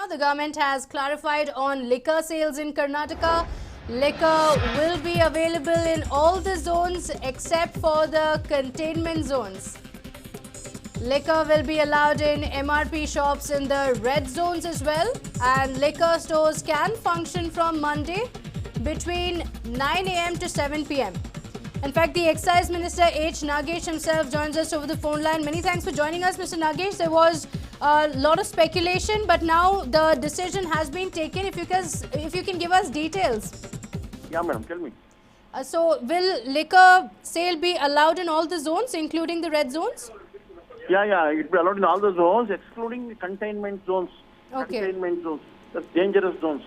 now. The government has clarified on liquor sales in Karnataka. Liquor will be available in all the zones except for the containment zones. Liquor will be allowed in MRP shops in the red zones as well, and liquor stores can function from Monday between 9 a.m. to 7 p.m. In fact, the Excise Minister H. Nagesh himself joins us over the phone line. Many thanks for joining us, Mr. Nagesh. There was a lot of speculation, but now the decision has been taken. If you can give us details. Yeah, madam, tell me. So, will liquor sale be allowed in all the zones, including the red zones? Yeah, it will be allowed in all the zones, excluding the containment zones. Okay. Containment zones, the dangerous zones.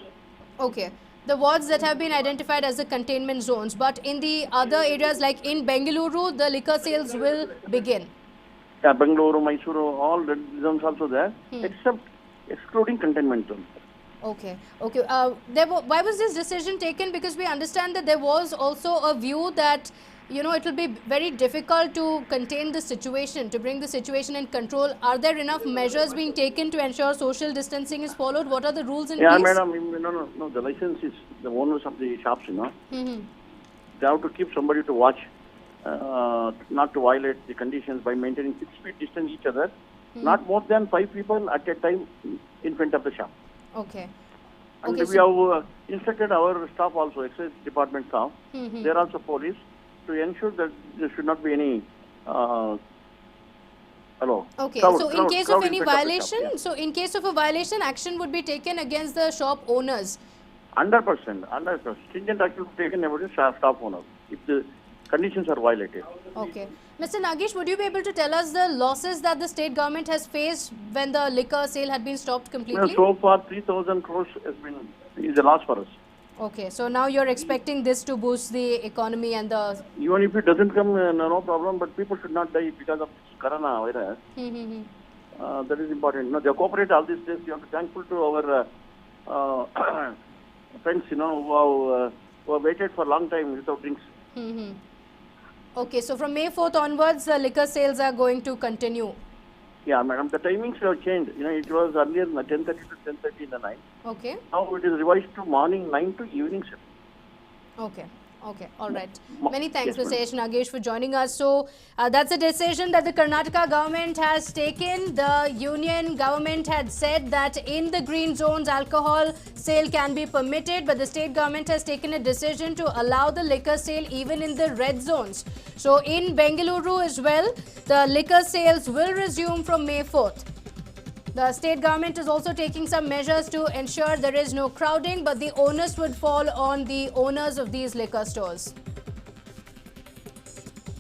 Okay. The wards that have been identified as the containment zones, but in the other areas like in Bengaluru, the liquor sales will begin. Yeah, Bengaluru, Mysuru, all the zones also there, except excluding containment zones. Okay. Why was this decision taken? Because we understand that there was also a view that, it will be very difficult to contain the situation, to bring the situation in control. Are there enough measures being taken to ensure social distancing is followed? What are the rules in place? Yeah, madam, no, the license is the owners of the shops, They have to keep somebody to watch, not to violate the conditions by maintaining 6 feet distance each other, not more than 5 people at a time in front of the shop. Okay. And we have instructed our staff also, Excise Department staff, they are also police, to ensure that there should not be any Okay. crowd, So in case of any in front violation, the shop, so in case of a violation, action would be taken against the shop owners. 100%. Stringent action will be taken about the staff owners if the conditions are violated. Okay. Mr. Nagesh, would you be able to tell us the losses that the state government has faced when the liquor sale had been stopped completely? So far, 3,000 crores is a loss for us. Okay, so now you're expecting this to boost the economy and the... Even if it doesn't come, no problem, but people should not die because of this coronavirus. That is important. They cooperate all these days. You have to be thankful to our friends, who have waited for a long time without drinks. Okay, so from May 4th onwards, the liquor sales are going to continue. Yeah, madam. The timings have changed. It was earlier 10:30 to 10:30 in the night. Okay. Now it is revised to morning 9 to evening 7. Okay, all right. Many thanks, Yes, Mr. H. Nagesh, for joining us. So, that's a decision that the Karnataka government has taken. The union government had said that in the green zones, alcohol sale can be permitted, but the state government has taken a decision to allow the liquor sale even in the red zones. So, in Bengaluru as well, the liquor sales will resume from May 4th. The state government is also taking some measures to ensure there is no crowding, but the onus would fall on the owners of these liquor stores.